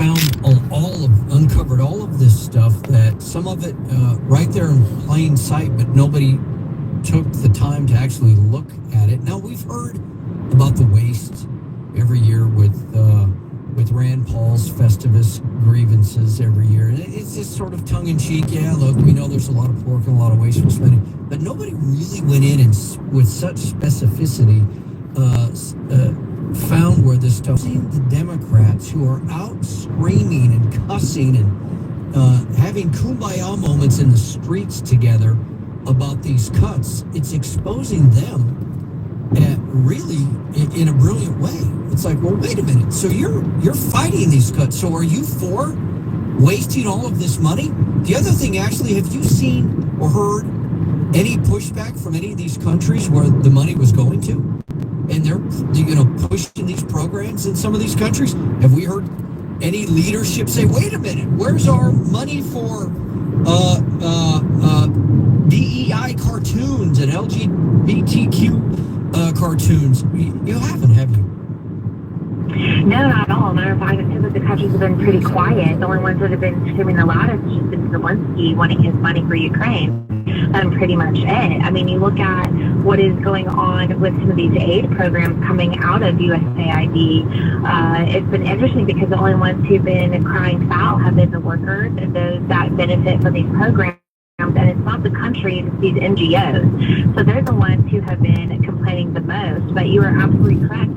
uncovered all of this stuff, that some of it right there in plain sight, but nobody took the time to actually look at it. Now, we've heard about the waste every year with Rand Paul's Festivus grievances every year. And it's just sort of tongue-in-cheek. Yeah, look, we know there's a lot of pork and a lot of wasteful spending, but nobody really went in and with such specificity found where this stuff. Seeing the Democrats who are out screaming and cussing and having kumbaya moments in the streets together about these cuts, it's exposing them really in a brilliant way. It's like, well, wait a minute. So you're fighting these cuts. So are you for wasting all of this money? The other thing, actually, have you seen or heard any pushback from any of these countries where the money was going to? And they're pushing these programs in some of these countries. Have we heard any leadership say, wait a minute, where's our money for DEI cartoons and LGBTQ cartoons? You haven't, have you? No, not at all. Matter of fact, it seems like the countries have been pretty quiet. The only ones that have been screaming the loudest has just been Zelensky wanting his money for Ukraine. Pretty much it. I mean, you look at what is going on with some of these aid programs coming out of USAID. It's been interesting because the only ones who've been crying foul have been the workers and those that benefit from these programs. And it's not the countries, it's these NGOs. So they're the ones who have been complaining the most. But you are absolutely correct.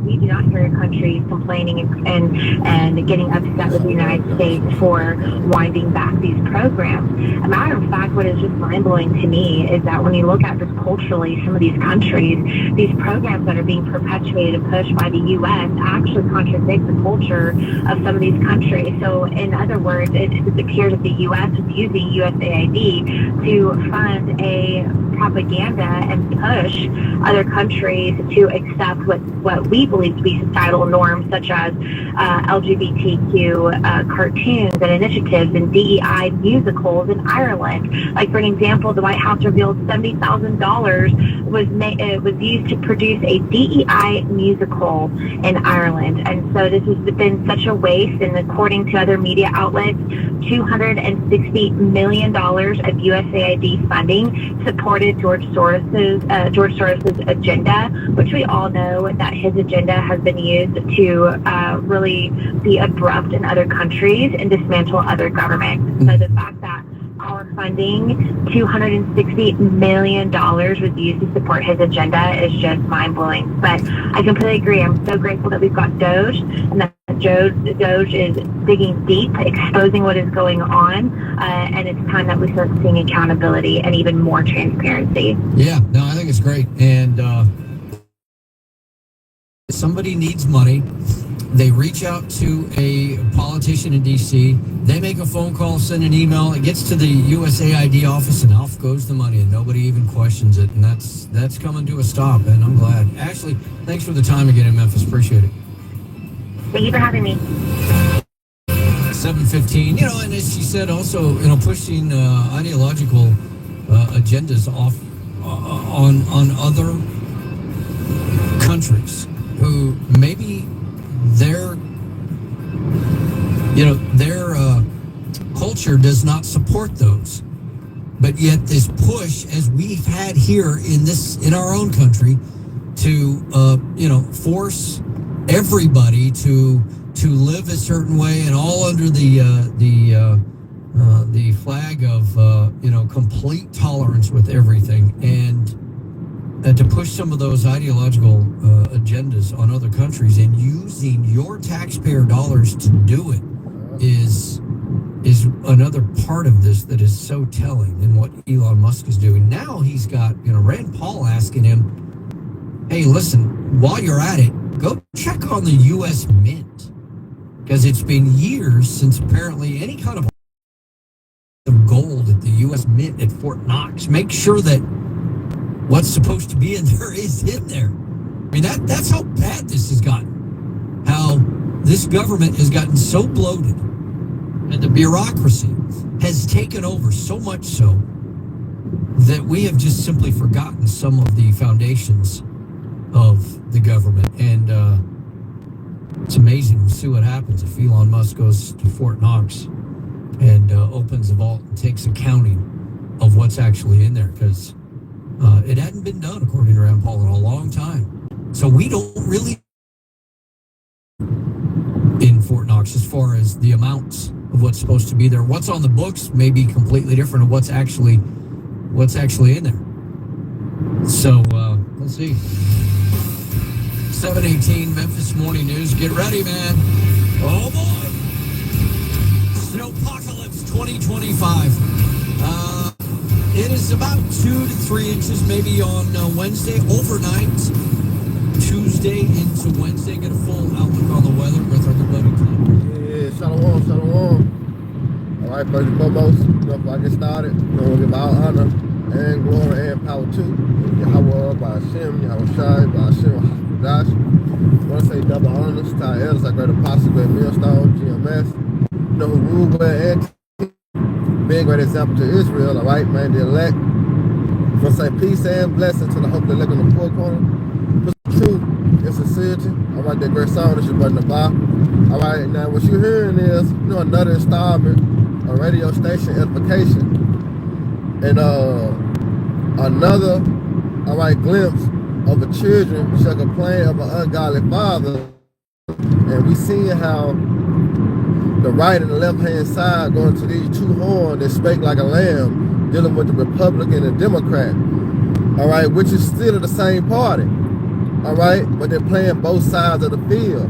We do not hear countries complaining and getting upset with the United States for winding back these programs. A matter of fact, what is just mind-blowing to me is that when you look at this culturally, some of these countries, these programs that are being perpetuated and pushed by the U.S. actually contradict the culture of some of these countries. So in other words, it appears that the U.S. is using USAID to fund a propaganda and push other countries to accept what we believe to be societal norms, such as LGBTQ cartoons and initiatives and DEI musicals in Ireland. Like, for an example, the White House revealed $70,000 was used to produce a DEI musical in Ireland. And so this has been such a waste, and according to other media outlets, $260 million of USAID funding supported George Soros's agenda, which we all know that his agenda has been used to really be abrupt in other countries and dismantle other governments. So the fact that our funding, $260 million, was used to support his agenda is just mind-blowing. But I completely agree. I'm so grateful that we've got Doge, and that Doge is digging deep, exposing what is going on, and it's time that we start seeing accountability and even more transparency. Yeah, no, I think it's great. And somebody needs money. They reach out to a politician in D.C. They make a phone call, send an email. It gets to the USAID office, and off goes the money, and nobody even questions it. And that's coming to a stop, and I'm glad. Ashley, thanks for the time again in Memphis. Appreciate it. Thank you for having me. 7:15. And as she said, also, pushing ideological agendas off on other countries who maybe their culture does not support those, but yet this push, as we've had here in our own country, to force everybody to live a certain way, and all under the flag of complete tolerance with everything, and to push some of those ideological agendas on other countries, and using your taxpayer dollars to do it is another part of this that is so telling in what Elon Musk is doing. Now he's got Rand Paul asking him, hey, listen, while you're at it, go check on the U.S. Mint, because it's been years since apparently any kind of gold at the U.S. Mint at Fort Knox. Make sure that what's supposed to be in there is in there. I mean, that's how bad this has gotten. How this government has gotten so bloated, and the bureaucracy has taken over so much so that we have just simply forgotten some of the foundations of the government. And It's amazing. We'll see what happens if Elon Musk goes to Fort Knox and opens the vault and takes accounting of what's actually in there, because it hadn't been done, according to Rand Paul, in a long time. So we don't really in Fort Knox as far as the amounts of what's supposed to be there. What's on the books may be completely different of what's actually in there. So let's see. 7:18 Memphis Morning News. Get ready, man. Oh boy. Snowpocalypse 2025. It is about 2 to 3 inches maybe on Wednesday overnight. Tuesday into Wednesday. Get a full outlook on the weather with our good buddy Tom. Yeah, shalom, shalom. All right, first and foremost, before I get started, we'll give all honor and glory and power to Yahweh, by Hashem, Yahweh Shai, by Hashem, Dash. I want to say double honors to our elders, our great apostle, great millstone, GMS. You know who rule well and being a great example to Israel, all right, man, the elect. I want to say peace and blessing to the hope that live in the four corner. Truth and sincerity. All right, that great song, this is your brother Naba. All right, now what you're hearing is, another installment, a radio station edification, and another, all right, glimpse of the children shall complain of an ungodly father. And we see how the right and the left hand side going to these two horns that spake like a lamb, dealing with the Republican and Democrat. All right, which is still the same party. All right, but they're playing both sides of the field.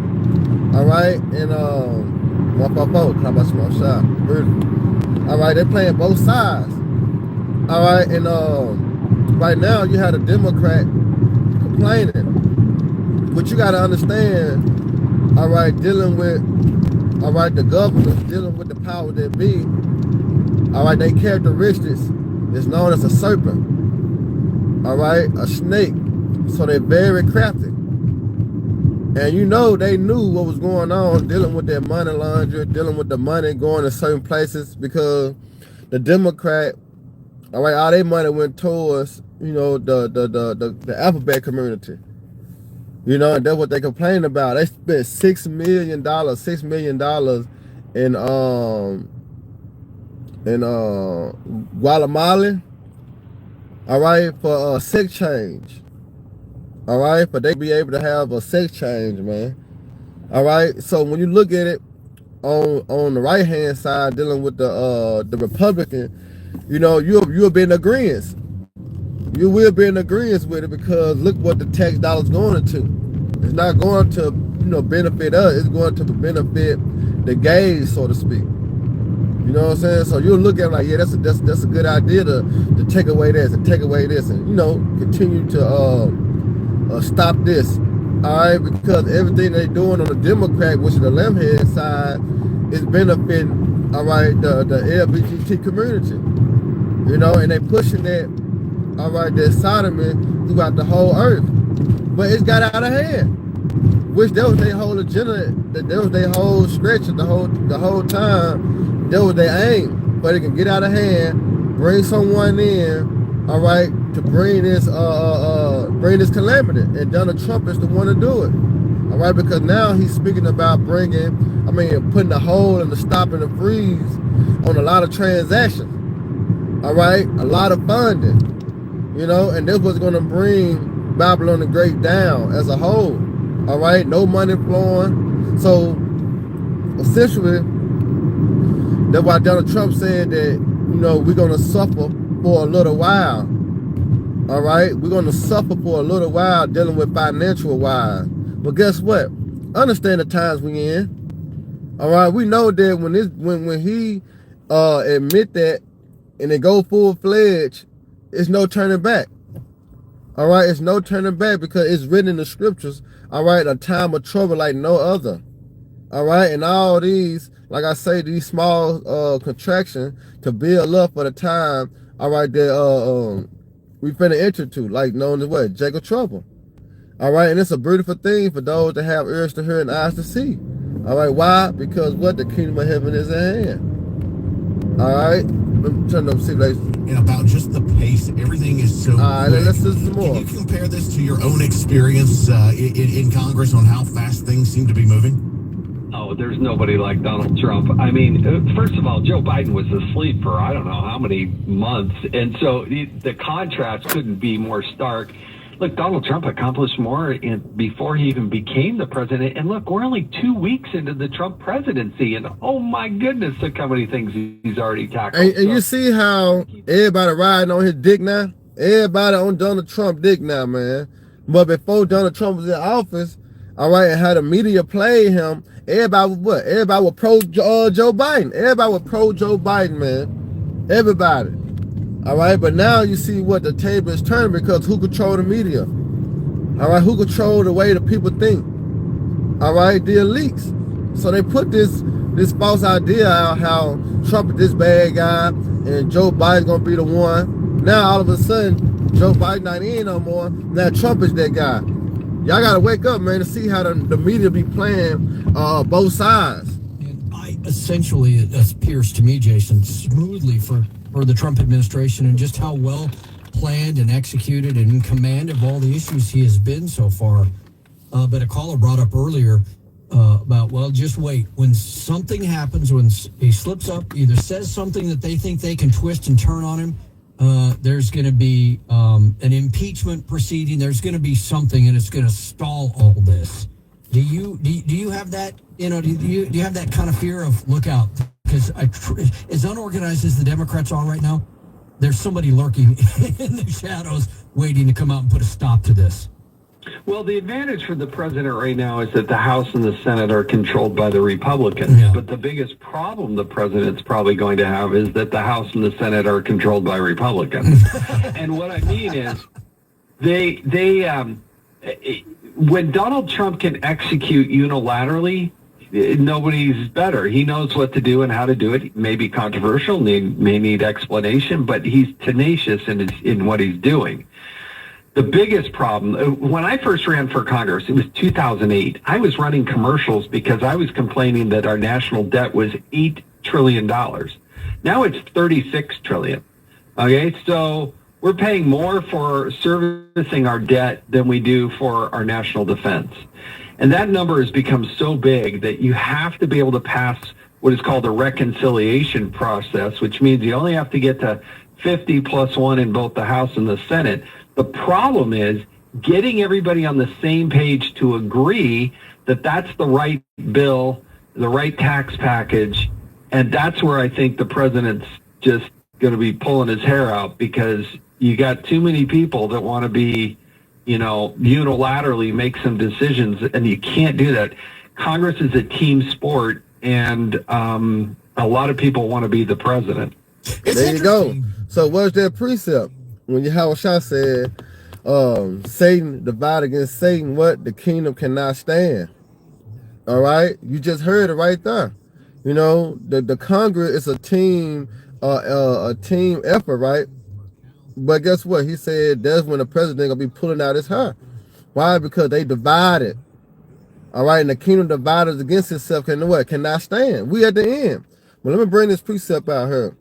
All right, and 144, how about small shot? All right, they're playing both sides. All right, and right now you had a Democrat complaining, but you got to understand. All right, dealing with, all right, the governors, dealing with the power that be. All right, their characteristics is known as a serpent. All right, a snake. So they're very crafty. And they knew what was going on, dealing with their money laundering, dealing with the money going to certain places, because the Democrat, all right, all their money went towards, the alphabet community. And that's what they complain about. They spent $6 million in Guatemala, all right, for sex change. All right, but they be able to have a sex change, man. All right, so when you look at it on the right hand side, dealing with the Republican, you'll be in agreement. You will be in agreement with it, because look what the tax dollars going into. It's not going to benefit us. It's going to benefit the gays, so to speak. You know what I'm saying? So you'll look at it like, yeah, that's a good idea to take away this and take away this, and continue to stop this, all right, because everything they're doing on the Democrat, which is the left hand side, is benefiting, all right, the LGBT community, and they pushing that, all right, that sodomy throughout the whole earth, but it's got out of hand, which that was their whole agenda, that was their whole stretch of the whole time, that was their aim, but it can get out of hand, bring someone in, all right, to bring this calamity, and Donald Trump is the one to do it, all right, because now he's speaking about putting a hold and the stop and the freeze on a lot of transactions, all right, a lot of funding, and this was going to bring Babylon the Great down as a whole, all right, no money flowing. So essentially, that's why Donald Trump said that, we're going to suffer for a little while. All right, we're going to suffer for a little while dealing with financial wise. But guess what? Understand the times we in. All right, we know that when he admit that and they go full fledged, it's no turning back. All right, it's no turning back, because it's written in the scriptures. All right, a time of trouble like no other. All right, and all these, like I say, these small contractions to build up for the time, all right, that we finna enter to, like known as what? Jacob trouble. All right, and it's a beautiful thing for those that have ears to hear and eyes to see. All right, why? Because what? The kingdom of heaven is at hand. All right, turn up, see if they... And about just the pace, everything is so quick. Let's listen some more. Can you compare this to your own experience in Congress on how fast things seem to be moving? Oh, there's nobody like Donald Trump. I mean, first of all, Joe Biden was asleep for I don't know how many months. And so the contrast couldn't be more stark. Look, Donald Trump accomplished more before he even became the president. And look, we're only 2 weeks into the Trump presidency. And oh, my goodness, look how many things he's already tackled. And you see how everybody riding on his dick now? Everybody on Donald Trump dick now, man. But before Donald Trump was in office, all right, and how the media played him, everybody was what? Everybody was pro Joe Biden. Everybody was pro Joe Biden, man. Everybody. All right, but now you see what the table is turning because who control the media? All right, who control the way the people think? All right, the elites. So they put this false idea out how Trump is this bad guy and Joe Biden's gonna be the one. Now all of a sudden, Joe Biden not in no more. Now Trump is that guy. Y'all gotta wake up, man, to see how the media be playing both sides. And essentially, it appears to me, Jason, smoothly for the Trump administration and just how well planned and executed and in command of all the issues he has been so far. But a caller brought up earlier about, well, just wait. When something happens, when he slips up, either says something that they think they can twist and turn on him, there's going to be an impeachment proceeding. There's going to be something, and it's going to stall all this. Do you have that? Do you have that kind of fear of look out? Because as unorganized as the Democrats are right now, there's somebody lurking in the shadows waiting to come out and put a stop to this. Well, the advantage for the president right now is that the House and the Senate are controlled by the Republicans. Yeah. But the biggest problem the president's probably going to have is that the House and the Senate are controlled by Republicans. And what I mean is when Donald Trump can execute unilaterally, nobody's better. He knows what to do and how to do it. It may be controversial, may need explanation, but he's tenacious in what he's doing. The biggest problem, when I first ran for Congress, it was 2008. I was running commercials because I was complaining that our national debt was $8 trillion. Now it's $36 trillion. Okay, so we're paying more for servicing our debt than we do for our national defense. And that number has become so big that you have to be able to pass what is called a reconciliation process, which means you only have to get to 50 plus 1 in both the House and the Senate. The problem is getting everybody on the same page to agree that that's the right bill, the right tax package, and that's where I think the president's just going to be pulling his hair out because you got too many people that want to be, unilaterally make some decisions, and you can't do that. Congress is a team sport, and a lot of people want to be the president. There you go. So what's that precept? When Yahweh Shah said, Satan divided against Satan, what? The kingdom cannot stand. All right? You just heard it right there. The Congress is a team effort, right? But guess what? He said that's when the president gonna be pulling out his hair. Why? Because they divided. All right, and the kingdom divided against itself cannot stand. We at the end. Well, let me bring this precept out here.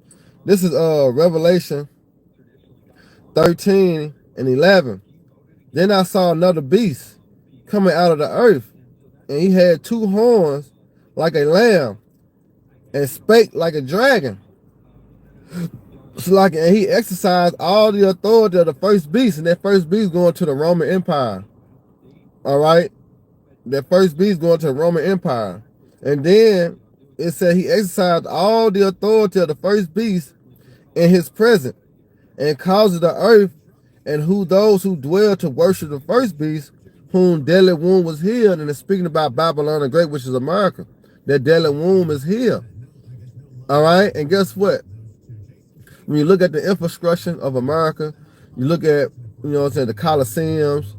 This is Revelation 13 and 11. Then I saw another beast coming out of the earth, and he had 2 horns like a lamb, and spake like a dragon. And he exercised all the authority of the first beast, and that first beast going to the Roman Empire. All right, that first beast going to the Roman Empire, and then it said he exercised all the authority of the first beast in his presence, and causes the earth and those who dwell to worship the first beast, whom deadly wound was healed. And it's speaking about Babylon the Great, which is America. That deadly wound is healed. All right, and guess what? When you look at the infrastructure of America, you look at, the Colosseums,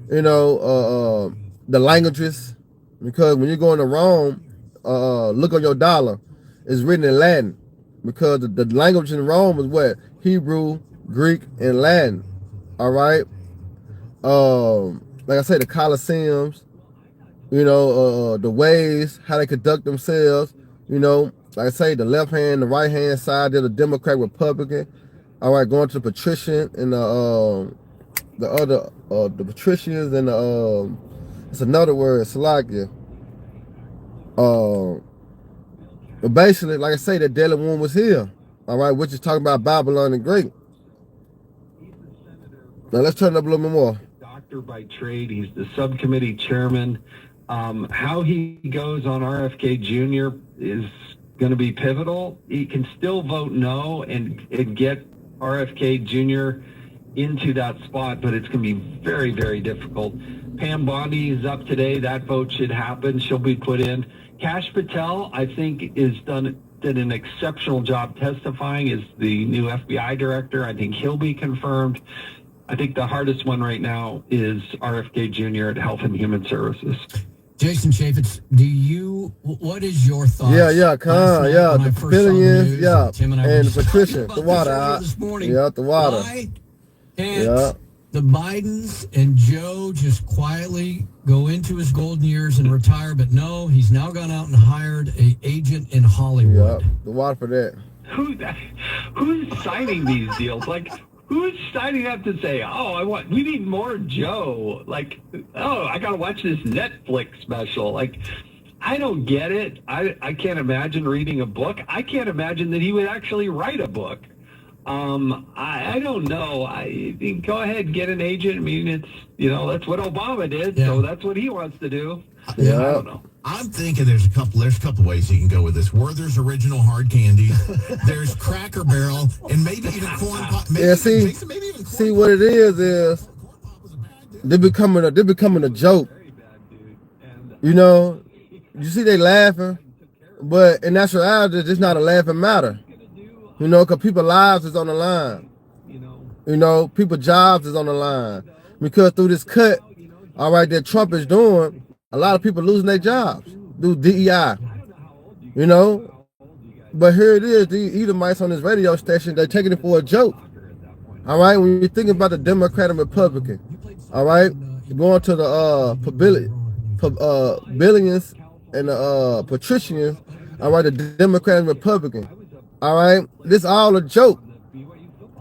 the languages, because when you're going to Rome, look on your dollar, it's written in Latin, because the language in Rome is what? Hebrew, Greek, and Latin. All right. Like I said, the Colosseums, the ways, how they conduct themselves, like I say, the left hand, the right hand side, they're the Democrat, Republican. All right, going to the patrician and the other, the patricians and the, it's another word, Salakia. But basically, like I say, the deadly one was here. All right, which is talking about Babylon the Great. Now let's turn it up a little bit more. Doctor by trade, he's the subcommittee chairman. How he goes on RFK Jr. is going to be pivotal. He can still vote no and get RFK Jr. into that spot, but it's going to be very, very difficult. Pam Bondi is up today. That vote should happen. She'll be put in. Kash Patel, I think, did an exceptional job testifying as the new FBI director. I think he'll be confirmed. I think the hardest one right now is RFK Jr. at Health and Human Services. Jason Chaffetz, what is your thoughts? The billions, and Patricia, the water, this morning, the water. Why can't the Bidens and Joe just quietly go into his golden years and retire? But no, he's now gone out and hired an agent in Hollywood. The water for that. Who's signing these deals? Like, who's signing up to say, we need more Joe? Like, I got to watch this Netflix special. Like, I don't get it. I can't imagine reading a book. I can't imagine that he would actually write a book. I don't know. Go ahead, get an agent. I mean, it's, that's what Obama did. Yeah. So that's what he wants to do. I don't know. I'm thinking there's a couple ways you can go with this. Werther's Original Hard Candy, there's Cracker Barrel, and maybe even Corn Pop. See what it is they're becoming a joke. You see they laughing, but in actuality, it's not a laughing matter. Because people's lives is on the line. People's jobs is on the line. Because through this cut, all right, that Trump is doing, a lot of people losing their jobs through DEI. But here it is, the Edomites on this radio station, they're taking it for a joke. All right, when you're thinking about the Democrat and Republican, all right, going to the billions and the patricians, all right, the Democrat and Republican. All right, this all a joke,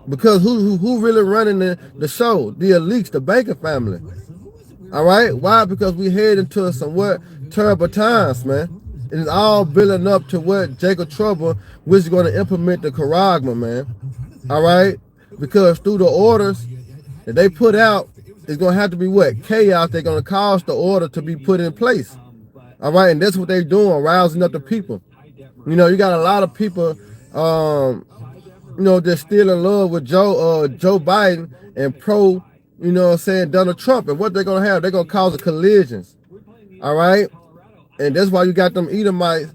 because who really running the show? The elites, the banking family. All right, why? Because we head into somewhat terrible times, man. And it's all building up to what Jacob Trouble was going to implement the Charagma, man. All right, because through the orders that they put out, it's going to have to be what? Chaos. They're going to cause the order to be put in place. All right, and that's what they're doing, rousing up the people. You got a lot of people they're still in love with Joe Biden and pro, Donald Trump. And what they're going to have, they're going to cause a collisions. All right. And that's why you got them Edomites,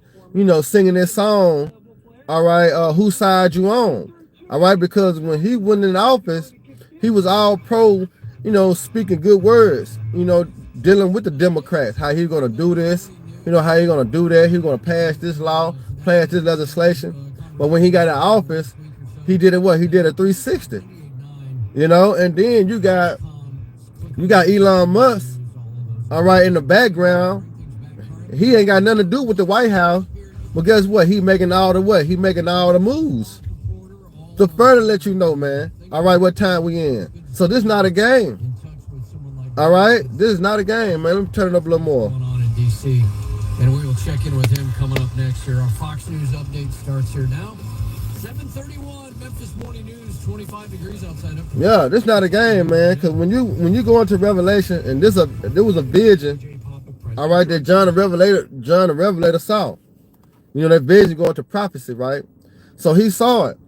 singing this song. All right. Whose side you on? All right. Because when he went in office, he was all pro, speaking good words, dealing with the Democrats, how he's going to do this, how he's going to do that. He's going to pass this law, pass this legislation. But when he got in office, he did it what? He did a 360. And then you got Elon Musk, all right, in the background. He ain't got nothing to do with the White House. But guess what? He making all the moves. To further let you know, man, all right, what time we in. So this is not a game. All right? This is not a game, man. Let me turn it up a little more. Going on in D.C., and we will check in with him coming up next here. Our Fox News update starts here now. 7:31, Memphis Morning News, 25 degrees outside. Yeah, this is not a game, man. Because when you go into Revelation, and there was a vision, all right, that John the Revelator saw. That vision going to prophecy, right? So he saw it,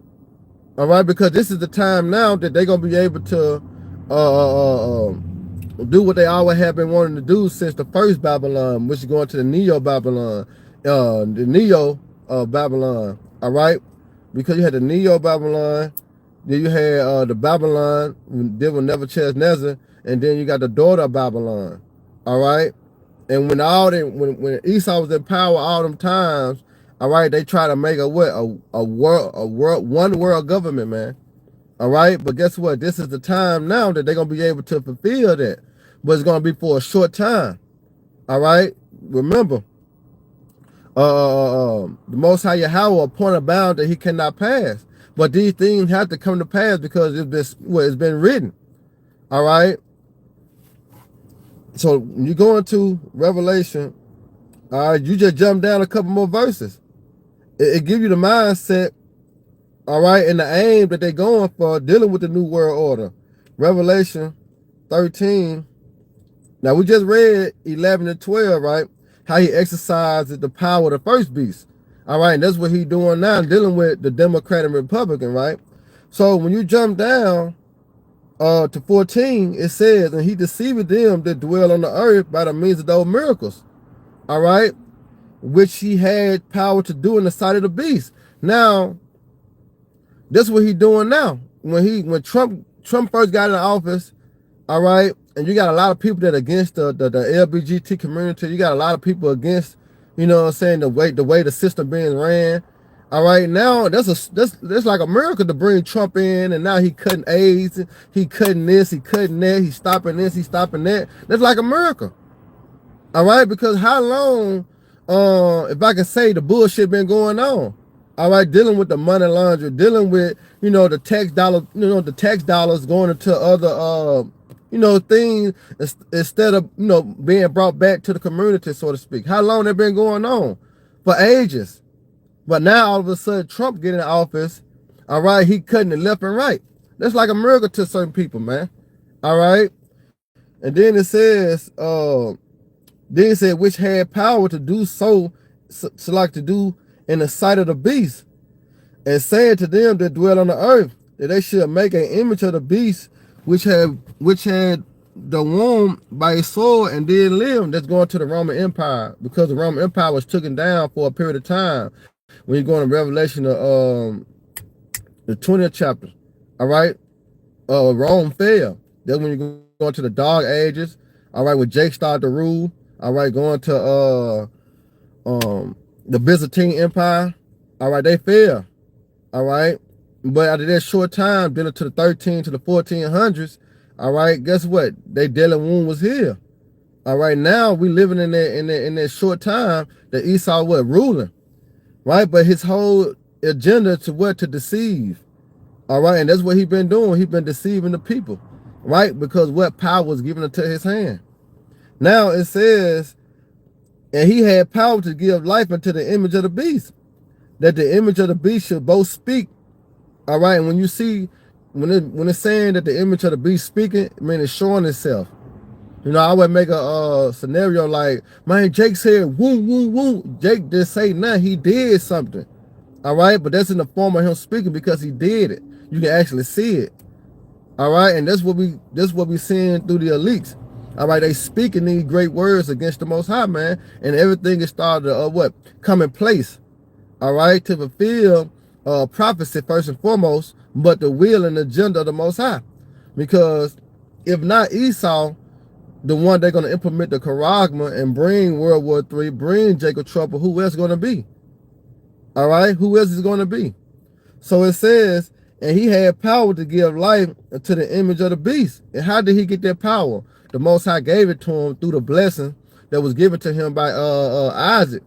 all right, because this is the time now that they're gonna be able to do what they always have been wanting to do since the first Babylon, which is going to the Neo Babylon, Babylon, all right? Because you had the Neo Babylon, then you had the Babylon, then with Nebuchadnezzar, and then you got the daughter of Babylon, all right? And when Esau was in power all them times, all right, they try to make a one world government, man. All right, but guess what? This is the time now that they're gonna be able to fulfill that, but it's gonna be for a short time. All right, remember, the the Most High Yahweh appoint a bound that he cannot pass. But these things have to come to pass because it's been written. All right. So when you go into Revelation, all right, you just jump down a couple more verses. It gives you the mindset, all right, and the aim that they're going for dealing with the New World Order. Revelation 13. Now, we just read 11 and 12, right? How he exercises the power of the first beast. All right, and that's what he's doing now, dealing with the Democrat and Republican, right? So when you jump down to 14, it says, and he deceived them that dwell on the earth by the means of those miracles, all right, which he had power to do in the sight of the beast. Now, that's what he's doing now. When Trump first got in office, all right, and you got a lot of people that are against the LGBT community. You got a lot of people against, you know what I'm saying, the way the system being ran. All right, now that's like a miracle to bring Trump in, and now he cutting AIDS, he cutting this, he cutting that, he's stopping this, he's stopping that. That's like a miracle. All right, because how long, if I can say, the bullshit been going on? All right, dealing with the money laundry, dealing with, you know, the tax dollars going into other, you know, things instead of, you know, being brought back to the community, so to speak. How long that been going on? For ages. But now all of a sudden Trump getting in office, all right, he cutting it left and right. That's like a miracle to certain people, man. All right. And then it says, which had power to do so like to do in the sight of the beast, and saying to them that dwell on the earth that they should make an image of the beast which had the womb by his sword and did live. That's going to the Roman Empire, because the Roman Empire was taken down for a period of time. When you go into Revelation, the 20th chapter, all right, Rome fell. That's when you go into the Dark Ages, all right, when Jake started to rule, all right, going to the Byzantine Empire, all right, they fell, all right, but after that short time, dealing to the 13 to the 1400s, all right, guess what? They dealing wound was here, all right. Now we living in that short time that Esau ruling. Right, but his whole agenda to deceive, all right, and that's what he's been doing. He's been deceiving the people, right, because what power was given into his hand. Now it says, and he had power to give life unto the image of the beast, that the image of the beast should both speak, all right. And when you see, when it's saying that the image of the beast speaking, I mean it's showing itself. You know, I would make a scenario like, man, Jake said, woo, woo, woo. Jake didn't say nothing. He did something. All right. But that's in the form of him speaking because he did it. You can actually see it. All right. And that's what we seeing through the elites. All right. They speaking these great words against the Most High, man. And everything is started to come in place. All right. To fulfill prophecy first and foremost, but the will and agenda of the Most High. Because if not Esau, the one they're going to implement the charagma and bring World War III, bring Jacob Trouble, who else going to be? All right, who else is going to be? So it says, and he had power to give life to the image of the beast. And how did he get that power? The Most High gave it to him through the blessing that was given to him by Isaac.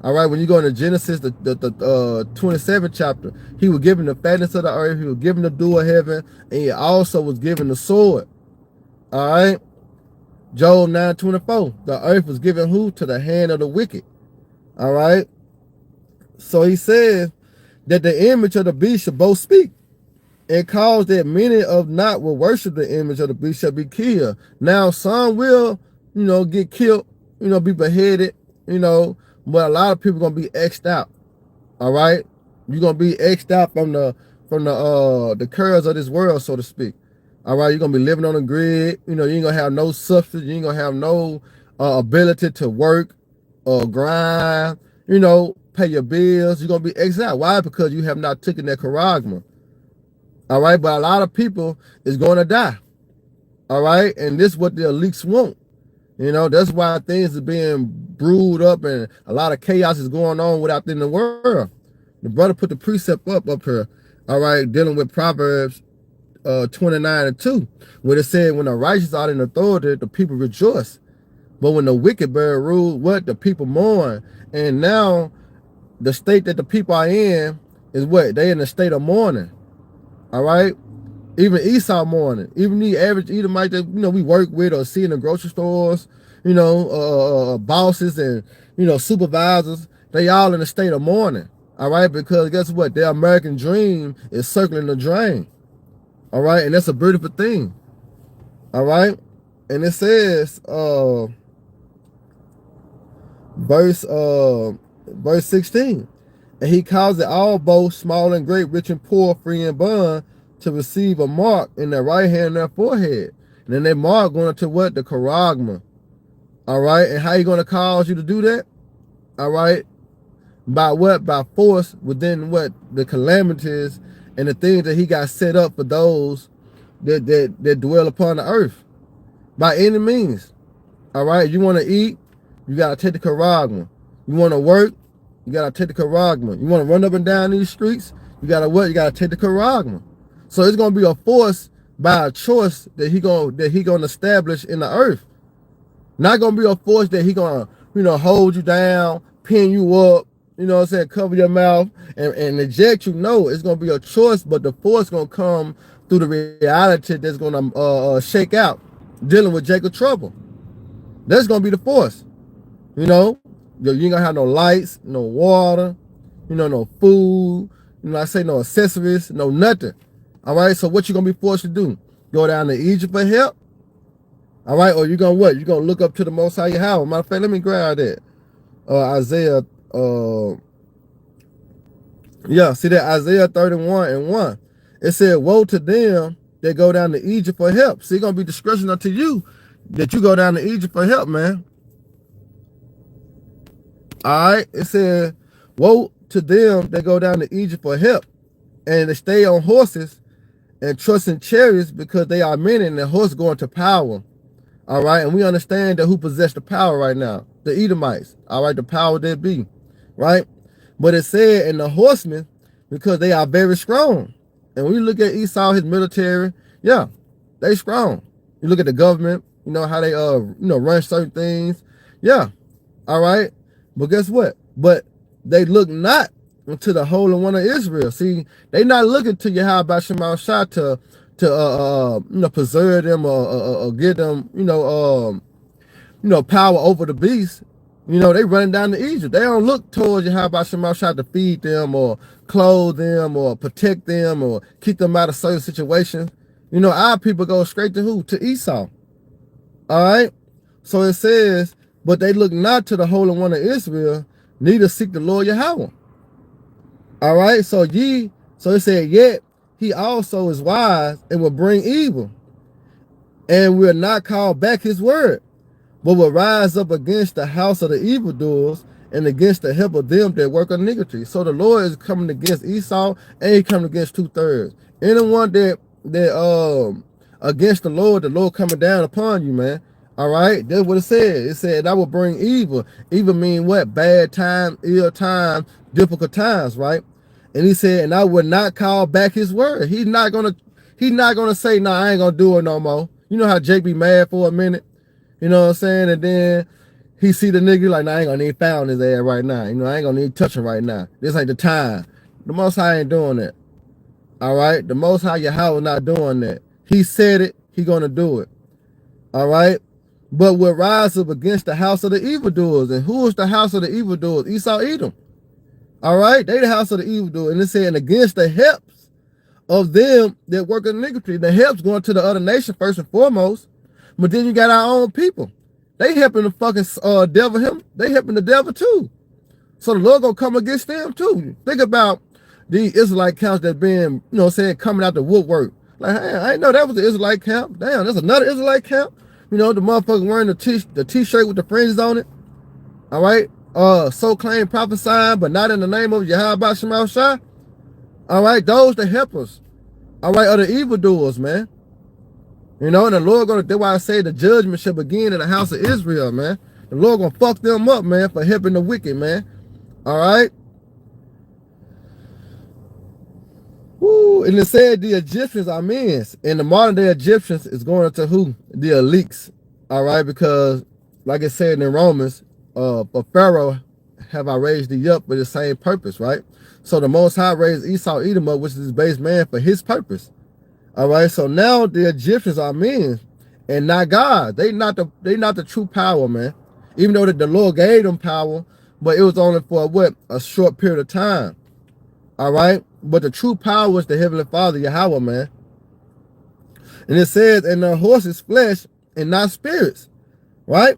All right, when you go into Genesis, the 27th chapter, he was given the fatness of the earth, he was given the dew of heaven, and he also was given the sword. All right. Job 9:24, the earth was given who? To the hand of the wicked. All right. So he says that the image of the beast should both speak, and cause that many of not will worship the image of the beast shall be killed. Now some will, you know, get killed, you know, be beheaded, you know, but a lot of people gonna be X'd out. All right. You're gonna be X'd out from the curves of this world, so to speak. All right, you're going to be living on the grid. You know, you ain't going to have no substance. You ain't going to have no ability to work or grind, you know, pay your bills. You're going to be exiled. Why? Because you have not taken that charagma. All right, but a lot of people is going to die. All right, and this is what the elites want. You know, that's why things are being brewed up and a lot of chaos is going on without in the world. The brother put the precept up here, all right, dealing with Proverbs 29:2, where it said, when the righteous are in authority, the people rejoice. But when the wicked bear rule, what? The people mourn. And now the state that the people are in is what? They in a state of mourning. All right? Even Esau mourning. Even the average Edomite that, we work with or see in the grocery stores, bosses and, supervisors, they all in a state of mourning. All right? Because guess what? Their American dream is circling the drain. All right? And that's a beautiful thing. All right? And it says, verse 16, and he caused it all, both small and great, rich and poor, free and bond, to receive a mark in their right hand and their forehead. And then that mark going to what? The charagma. All right? And how he going to cause you to do that? All right? By what? By force within what? The calamities and the things that he got set up for those that dwell upon the earth. By any means. All right? You want to eat? You got to take the charagma. You want to work? You got to take the charagma. You want to run up and down these streets? You got to what? You got to take the charagma. So it's going to be a force by a choice that he going to establish in the earth. Not going to be a force that he going to, hold you down, pin you up, cover your mouth and eject you. No, it's going to be a choice, but the force going to come through the reality that's going to shake out, dealing with Jacob trouble. That's going to be the force. You ain't going to have no lights, no water, no food, no accessories, no nothing. All right, so what you going to be forced to do? Go down to Egypt for help? All right, or you going to what? You going to look up to the Most High Yahweh. Matter of fact, let me grab that. Isaiah, see that? Isaiah 31:1. It said, woe to them that go down to Egypt for help. See, it's going to be discretion unto you that you go down to Egypt for help, man. All right, it said, woe to them that go down to Egypt for help, and they stay on horses and trust in chariots, because they are many and the horse going to power. All right, and we understand that who possess the power right now? The Edomites. All right, the power that be, right? But it said, and the horsemen, because they are very strong. And when you look at Esau, his military, yeah, they strong. You look at the government, how they run certain things, yeah, all right. But guess what? But they look not to the Holy One of Israel. See, they not looking to Yahweh Shema Shah to preserve them or give them power over the beast. They running down to Egypt. They don't look towards Yahweh Shema Shah to feed them or clothe them or protect them or keep them out of certain situations. Our people go straight to who? To Esau. All right. So it says, but they look not to the Holy One of Israel, neither seek the Lord Yahweh. All right, so it said, yet he also is wise and will bring evil, and will not call back his word, but will rise up against the house of the evildoers and against the help of them that work iniquity. So the Lord is coming against Esau, and he coming against 2/3. Anyone that against the Lord coming down upon you, man. All right, that's what it said. It said, I will bring evil. Evil mean what? Bad time, ill time, difficult times, right? And he said, and I will not call back his word. He's not gonna say, no, I ain't gonna do it no more. You know how Jake be mad for a minute? You know what I'm saying? And then he see the nigga like, nah, I ain't gonna need found his ass right now. I ain't gonna need touching right now. This ain't the time. The Most High ain't doing that. All right? The Most High Yahweh not doing that. He said it, he gonna do it. All right? But will rise up against the house of the evildoers. And who is the house of the evildoers? Esau, Edom. All right? They the house of the evildoers. And it said, and against the helps of them that work in iniquity. The helps going to the other nation first and foremost. But then you got our own people. They helping the fucking devil him. They helping the devil too. So the Lord gonna come against them too. Think about the Israelite camps that been, coming out the woodwork. Like, hey, I didn't know that was the Israelite camp. Damn, there's another Israelite camp. The motherfucker wearing the t-shirt with the fringes on it. All right. So claim prophesying, but not in the name of Yahweh Shema Shah. All right. Those the helpers. All right. Are the evildoers, man. And the Lord that's why I say the judgment shall begin in the house of Israel, man. The Lord gonna fuck them up, man, for helping the wicked, man. All right. Woo. And it said the Egyptians are men. And the modern day Egyptians is going to who? The elites. All right. Because like it said in Romans, for Pharaoh have I raised thee up with the same purpose, right? So the Most High raised Esau, Edom up, which is his base man, for his purpose. All right. So now the Egyptians are men and not God. They not the true power, man. Even though the Lord gave them power, but it was only for what? A short period of time. All right. But the true power is the Heavenly Father, Yahweh, man. And it says, and the horse is flesh and not spirits, right?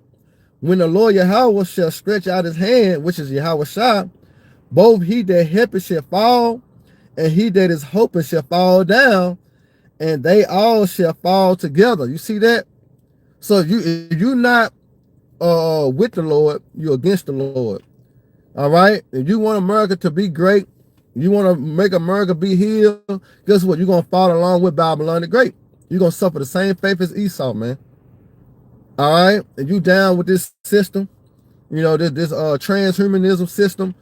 When the Lord Yahweh shall stretch out his hand, which is Yahweh Shah, both he that helpeth shall fall, and he that is hoping shall fall down, and they all shall fall together. You see that? So if you're not with the Lord, you're against the Lord. All right? If you want America to be great, you want to make America be healed, guess what? You're going to fall along with Babylon the Great. You're going to suffer the same fate as Esau, man. All right? If you down with this system, you know, this transhumanism system,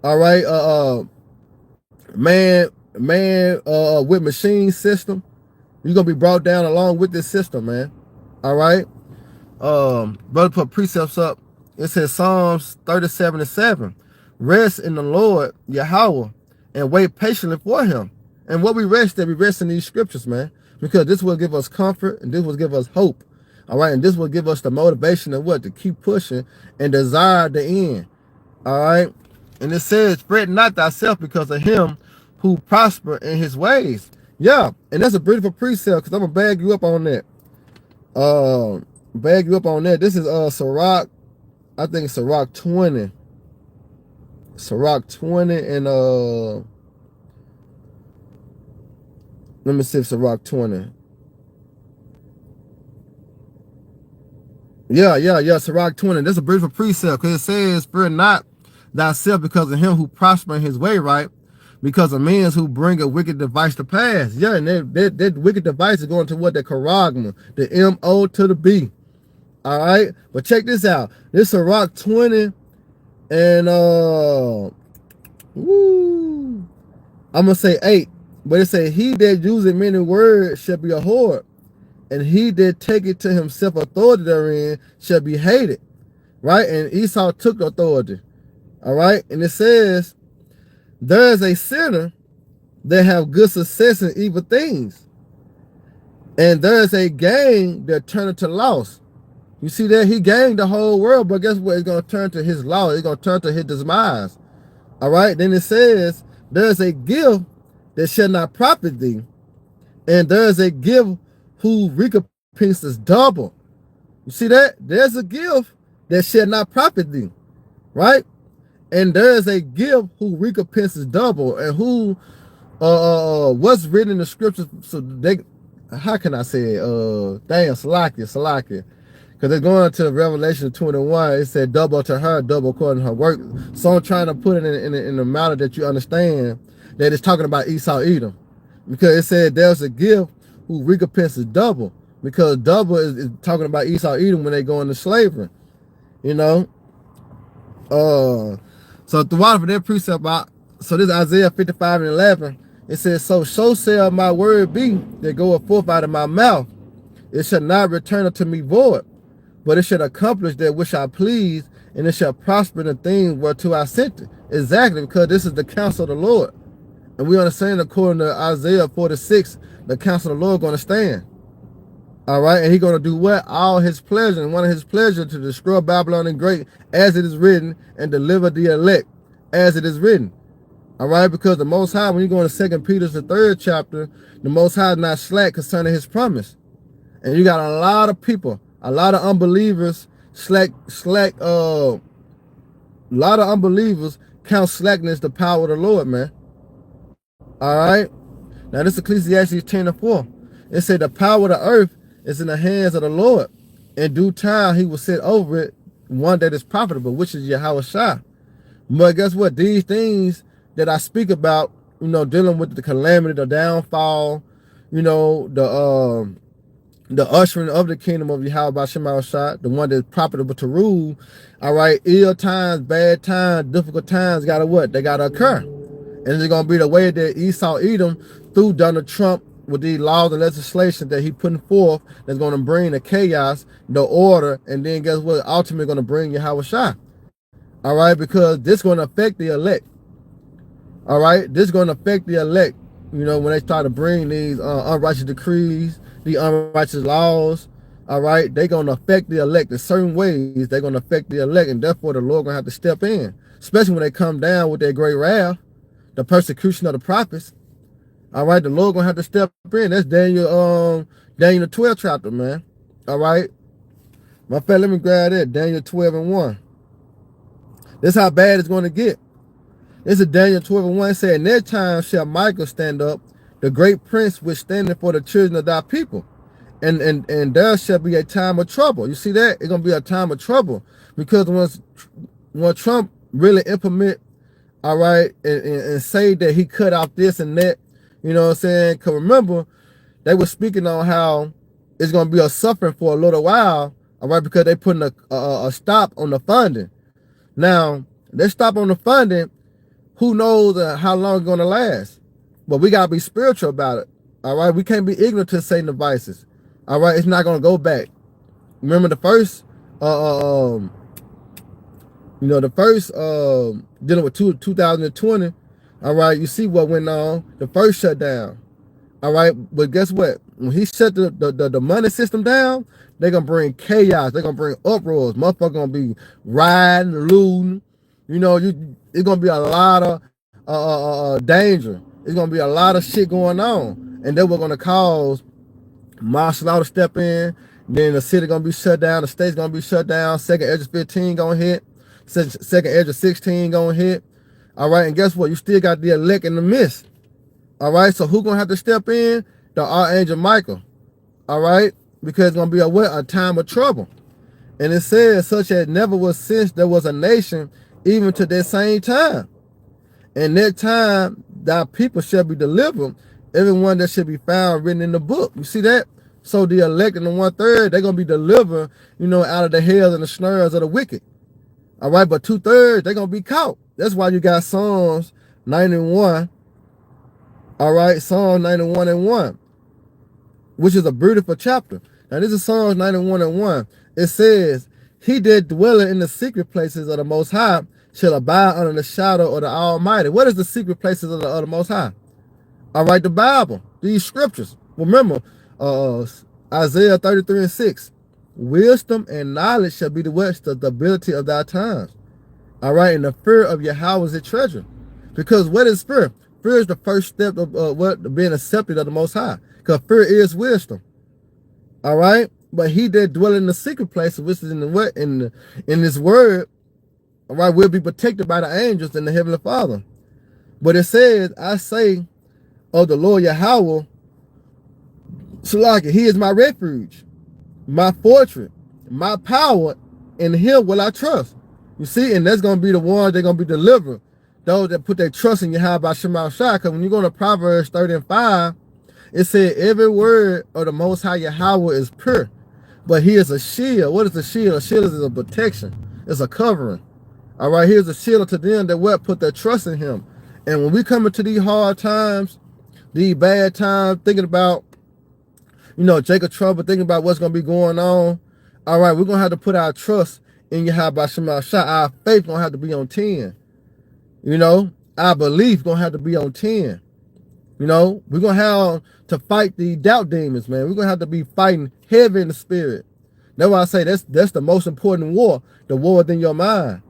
all right, man with machine system, you're going to be brought down along with this system, man. All right? Brother put precepts up. It says Psalms 37:7. Rest in the Lord, Yahweh, and wait patiently for him. And what we rest in, we rest in these scriptures, man. Because this will give us comfort, and this will give us hope. All right, and this will give us the motivation of what? To keep pushing and desire the end. All right? And it says, fret not thyself because of him who prosper in his ways. Yeah, and that's a beautiful precept, because I'm going to bag you up on that. This is Sirach, I think it's Sirach 20. Sirach 20 and let me see if Sirach 20. Yeah, Sirach 20. That's a beautiful precept, because it says, fear not thyself because of him who prosper in his way, right? Because of men who bring a wicked device to pass. Yeah, and that wicked device is going to what? The charagma, the M-O to the B. All right? But check this out. This Sirach 20 and I'm gonna say 8, but it say, he that useth many words shall be abhorred, and he that taketh to himself authority therein shall be hated, right? And Esau took authority, all right? And it says, there is a sinner that have good success in evil things, and there is a gain that turneth to loss. You see that? He gained the whole world, but guess what? It's going to turn to his loss. It's going to turn to his demise. All right? Then it says, there's a gift that shall not profit thee, and there's a gift whose recompense is double. You see that? There's a gift that shall not profit thee, right? And there's a gift whose recompense is double, and who, what's written in the scriptures, so they, how can I say it? Salakia. Because they're going to Revelation 21, it said double to her, double according to her work. So I'm trying to put it in a manner that you understand that it's talking about Esau Edom. Because it said there's a gift whose recompense is double. Because double is talking about Esau Edom when they go into slavery. You know? So throughout that precept, so this is Isaiah 55:11. It says, so shall my word be that goeth forth out of my mouth. It shall not return unto me void, but it shall accomplish that which I please, and it shall prosper in the things whereto I sent it. Exactly, because this is the counsel of the Lord. And we understand according to Isaiah 46, the counsel of the Lord is going to stand. All right, and he's going to do what? All his pleasure, and one of his pleasure to destroy Babylon the Great, as it is written, and deliver the elect, as it is written. All right, because the Most High, when you go into 2 Peter, the 3rd chapter, the Most High is not slack concerning his promise. And you got a lot of people, a lot of unbelievers, a lot of unbelievers count slackness the power of the Lord, man. All right. Now this is Ecclesiastes 10:4. It said the power of the earth is in the hands of the Lord. In due time he will set over it one that is profitable, which is Yahweh Shah. But guess what? These things that I speak about, you know, dealing with the calamity, the downfall, you know, the ushering of the kingdom of Yahweh Shema Shah, the one that's profitable to rule. All right, ill times, bad times, difficult times gotta what? They gotta occur. And it's gonna be the way that Esau Edom through Donald Trump with these laws and legislation that he putting forth that's gonna bring the chaos, the order, and then guess what? Ultimately gonna bring Yahweh Shah. All right, because this going to affect the elect. All right, this is going to affect the elect. You know, when they start to bring these unrighteous decrees, the unrighteous laws, all right, they're going to affect the elect in certain ways. They're going to affect the elect, and therefore the Lord going to have to step in, especially when they come down with their great wrath, the persecution of the prophets. All right, the Lord going to have to step in. That's Daniel the 12th chapter, man. All right. My friend, let me grab that. Daniel 12:1. This is how bad it's going to get. This is Daniel 12:1. Saying, in that time shall Michael stand up, the great prince which standeth for the children of thy people. And there shall be a time of trouble. You see that? It's going to be a time of trouble. Because when Trump really implement, all right, and say that he cut off this and that, you know what I'm saying? Because remember, they were speaking on how it's going to be a suffering for a little while, all right, because they putting a stop on the funding. Now, they stop on the funding. Who knows how long it's going to last? But we got to be spiritual about it, all right? We can't be ignorant to Satan's devices, all right? It's not going to go back. Remember the first, dealing with 2020, all right, you see what went on, the first shutdown, all right? But guess what? When he shut the money system down, they're going to bring chaos. They're going to bring uproars. Motherfuckers going to be riding, looting. You know, it's going to be a lot of danger. It's going to be a lot of shit going on. And then we're going to cause martial law to step in. Then the city going to be shut down. The state's going to be shut down. Second Edge 15 going to hit. Second Edge 16 going to hit. All right, and guess what? You still got the elect in the midst. All right, so who going to have to step in? The Archangel Michael. All right, because it's going to be a time of trouble. And it says, such as never was since there was a nation, even to that same time. And that time, thy people shall be delivered, everyone that shall be found written in the book. You see that? So the elect and the 1/3, they're going to be delivered, you know, out of the hells and the snares of the wicked. All right, but 2/3, they're going to be caught. That's why you got Psalms 91. All right, Psalms 91:1, which is a beautiful chapter. Now, this is Psalms 91:1. It says, he that dwelleth in the secret places of the Most High shall abide under the shadow of the Almighty. What is the secret places of the Most High? All right, the Bible, these scriptures. Remember, Isaiah 33:6. Wisdom and knowledge shall be the stability of thy times. All right, and the fear of Yahweh is a treasure. Because what is fear? Fear is the first step of being accepted of the Most High. Because fear is wisdom. All right, but he that dwell in the secret place, which is in this word, all right, will be protected by the angels and the Heavenly Father. But it says, I say of the Lord Yahweh, Shalaka, he is my refuge, my fortress, my power, in him will I trust. You see, and that's going to be the ones they're going to be delivered. Those that put their trust in Yahweh Shema Shai. Because when you go to Proverbs 30:5, it said, every word of the Most High Yahweh is pure, but he is a shield. What is a shield? A shield is a protection. It's a covering. All right, here's a shield to them that what put their trust in him. And when we come into these hard times, these bad times, thinking about, you know, Jacob trouble, thinking about what's going to be going on, all right, we're going to have to put our trust in Yahweh Shema Shai. Our faith going to have to be on 10. You know, our belief going to have to be on 10. You know, we're going to have to fight the doubt demons, man. We're going to have to be fighting heavy in the spirit. That's why I say that's the most important war, the war within your mind.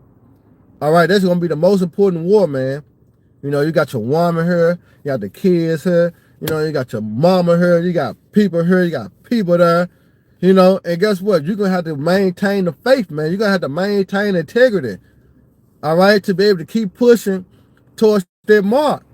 All right, that's going to be the most important war, man. You know, you got your woman here, you got the kids here, you know, you got your mama here, you got people here, you got people there, you know, and guess what? You're going to have to maintain the faith, man. You're going to have to maintain integrity, all right, to be able to keep pushing towards that mark.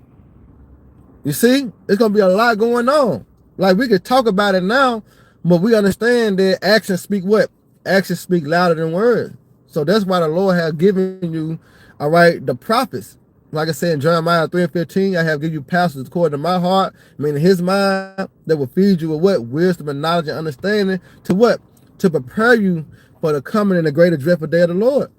You see, it's going to be a lot going on. Like, we could talk about it now, but we understand that actions speak what? Actions speak louder than words. So that's why the Lord has given you, all right, the prophets. Like I said in Jeremiah 3:15, I have given you pastors according to my heart, meaning his mind, that will feed you with what? Wisdom and knowledge and understanding. To what? To prepare you for the coming and the greater dreadful day of the Lord.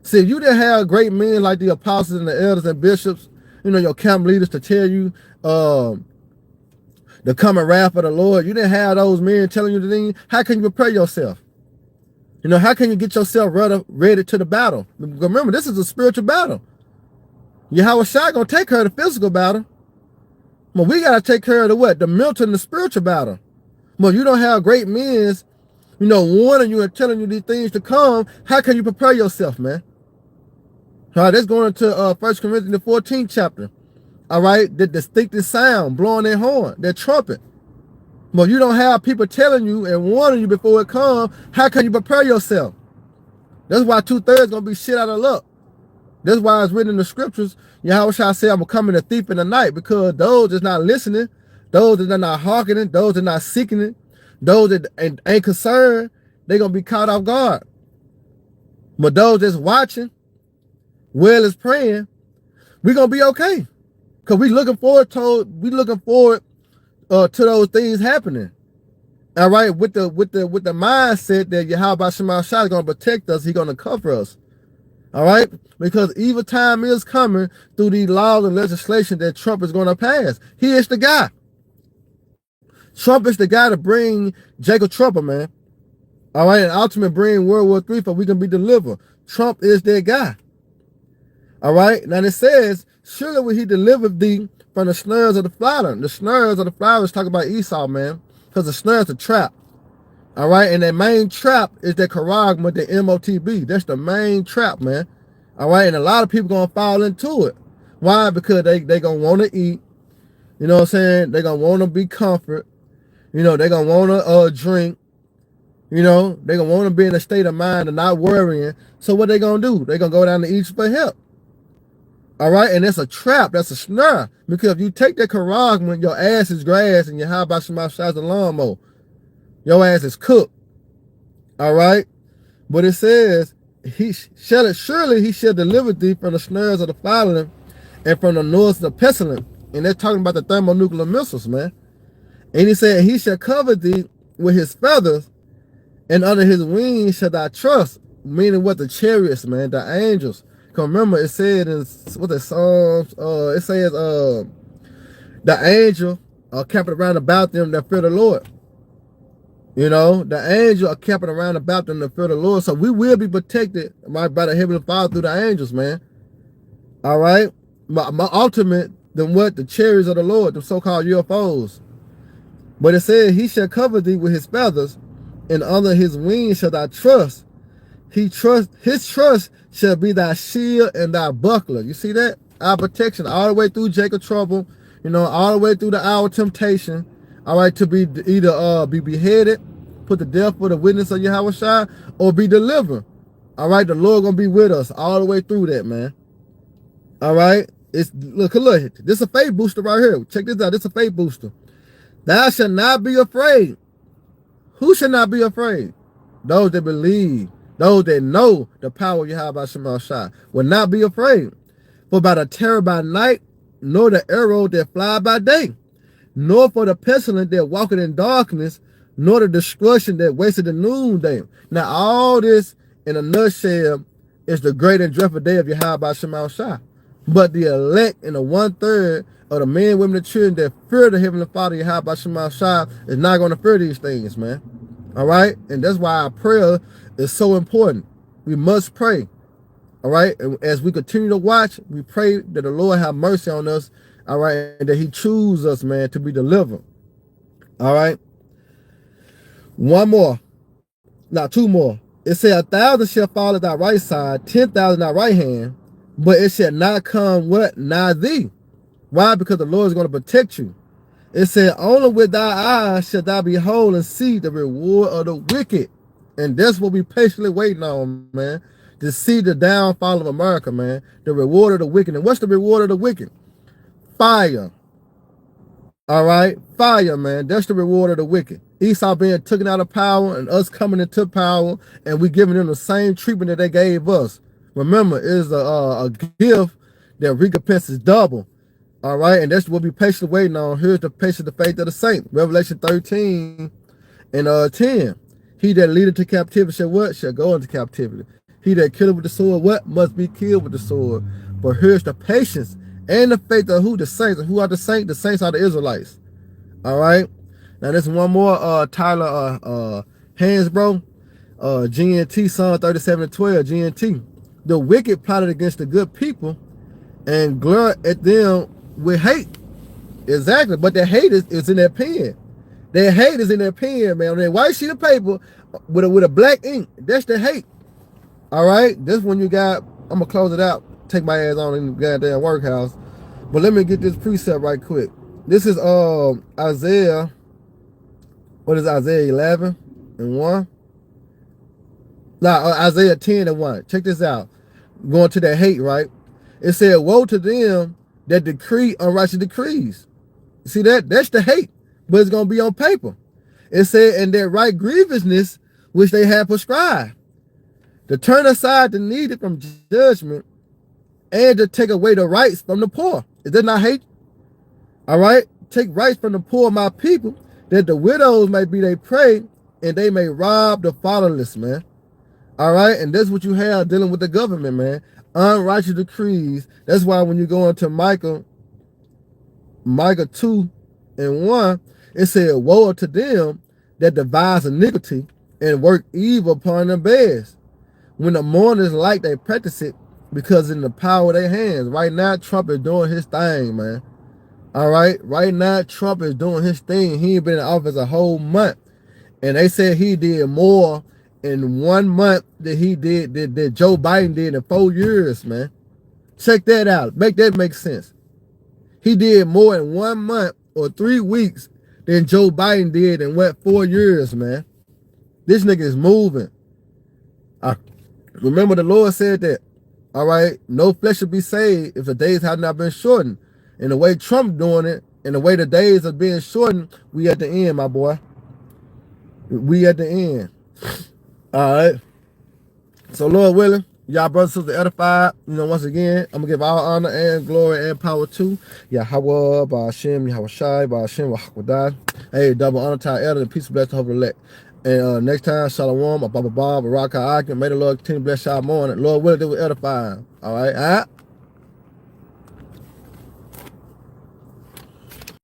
See, if you didn't have great men like the apostles and the elders and bishops, you know, your camp leaders to tell you the coming wrath of the Lord, you didn't have those men telling you the thing, how can you prepare yourself? You know, how can you get yourself ready to the battle? Remember, this is a spiritual battle. Yahweh Shai gonna take care of the physical battle. But we gotta take care of the what? The mental and the spiritual battle. But you don't have great men, you know, warning you and telling you these things to come. How can you prepare yourself, man? All right, let's go into 1 Corinthians, the 14th chapter. All right, the distinctive sound, blowing their horn, their trumpet. But you don't have people telling you and warning you before it comes. How can you prepare yourself? That's why 2/3 gonna be shit out of luck. That's why it's written in the scriptures. Yahweh shall say, I'm coming a thief in the night, because those that's not listening, those that are not hearkening, those that are not seeking it, those that ain't concerned, they're gonna be caught off guard. But those that's watching, well as praying, we're gonna be okay. Cause we looking forward to those things happening. All right, with the mindset that Yahweh Shema Shai is gonna protect us, he's gonna cover us. All right, because evil time is coming through these laws and legislation that Trump is gonna pass. He is the guy. Trump is the guy to bring Jacob trouble, man. All right, and ultimately bring World War III for we can be delivered. Trump is that guy. All right, now it says, surely will he deliver thee from the snares of the fowler. The snares of the fowler is talking about Esau, man, because the snare is a trap. All right, and the main trap is that charagma, the MOTB. That's the main trap, man. All right, and a lot of people gonna fall into it. Why? Because they gonna want to eat. You know what I'm saying? They gonna want to be comfort. You know, they gonna want to drink. You know, they gonna want to be in a state of mind and not worrying. So what they gonna do? They gonna go down to Egypt for help. All right, and it's a trap. That's a snare. Because if you take that charagma, your ass is grass and your how about some outside the lawnmower. Your ass is cooked. All right? But it says, surely he shall deliver thee from the snares of the fowler and from the noise of the pestilence. And they're talking about the thermonuclear missiles, man. And he said, he shall cover thee with his feathers, and under his wings shall thy trust. Meaning what? The chariots, man, the angels. Because remember, it said in what the Psalms, it says, the angel are camped around about them that fear the Lord. You know, the angels are camping around about them that fear the Lord. So we will be protected by the Heavenly Father through the angels, man. All right? My ultimate than what? The chariots of the Lord, the so-called UFOs. But it said, he shall cover thee with his feathers, and under his wings shall thy trust. His trust shall be thy shield and thy buckler. You see that? Our protection all the way through Jacob trouble, you know, all the way through the hour of temptation. All right, to be either be beheaded, put to death for the witness of Yahweh Shai, or be delivered. All right, the Lord gonna be with us all the way through that, man. All right, look, this is a faith booster right here. Check this out. This is a faith booster. Thou shalt not be afraid. Who should not be afraid? Those that believe, those that know the power of Yahweh Shema Shai will not be afraid. For by the terror by night, nor the arrow that fly by day, nor for the pestilence that walketh in darkness, nor the destruction that wasted the noonday. Now, all this, in a nutshell, is the great and dreadful day of Yahweh Shema Shai. But the elect and the 1/3 of the men, women, and children that fear the Heavenly Father, Yahweh Shema Shai, is not going to fear these things, man. All right? And that's why our prayer is so important. We must pray. All right? And as we continue to watch, we pray that the Lord have mercy on us. All right? And that he choose us, man, to be delivered. All right? One more. Now, two more. It said, 1,000 shall fall at thy right side, 10,000 at thy right hand, but it shall not come what? Nigh thee. Why? Because the Lord is going to protect you. It said, only with thy eyes shall thou behold and see the reward of the wicked. And that's what we patiently waiting on, man. To see the downfall of America, man. The reward of the wicked. And what's the reward of the wicked? Fire. All right? Fire, man. That's the reward of the wicked. Esau being taken out of power and us coming into power, and we giving them the same treatment that they gave us. Remember, it is a gift that recompenses double. All right, and that's what we patiently waiting on. Here's the patience, the faith of the saint. Revelation 13 and 10. He that leadeth to captivity shall what? Shall go into captivity. He that killeth with the sword, what? Must be killed with the sword. But here's the patience and the faith of who? The saints. And who are the saints? The saints are the Israelites. All right. Now, there's one more, Tyler Hands, bro. GNT, Psalm 37:12, GNT. The wicked plotted against the good people and glare at them with hate. Exactly, but the hate is in their pen. Their hate is in their pen, man. On that white sheet of paper with a black ink. That's the hate. All right? This one you got, I'm going to close it out. Take my ass on in the goddamn workhouse. But let me get this precept right quick. This is Isaiah. What is Isaiah 11:1? Nah, Isaiah 10:1. Check this out. Going to that hate, right? It said, woe to them that decree unrighteous decrees. See that? That's the hate. But it's going to be on paper. It said, and their right grievousness, which they have prescribed, to turn aside the needy from judgment and to take away the rights from the poor. Is that not hate? All right? Take rights from the poor, my people, that the widows may be their prey and they may rob the fatherless, man. All right? And that's what you have dealing with the government, man. Unrighteous decrees. That's why when you go into Micah 2:1, it said, woe to them that devise iniquity and work evil upon their beds. When the mourners like, they practice it because in the power of their hands. Right now, Trump is doing his thing, man. All right? Right now, Trump is doing his thing. He ain't been in office a whole month. And they said he did more in 1 month than he did that Joe Biden did in 4 years, man. Check that out. Make that make sense. He did more in 1 month or 3 weeks than Joe Biden did in 4 years, man. This nigga is moving. Remember the Lord said that, all right, no flesh should be saved if the days have not been shortened. And the way Trump doing it, and the way the days are being shortened, we at the end, my boy. We at the end. All right. So Lord willing, y'all brothers and sisters edified. Once again, I'm going to give all honor and glory and power to Yahweh, Ba'ashem, Yahweh Shai, Ba'ashem, Wahakwadah. Hey, double honor to our elder and peace and blessing hope of the elect. And next time, Shalom, Abba Bob, Baraka Akim. May the Lord continue to bless y'all morning. Lord willing, they will edify. All right.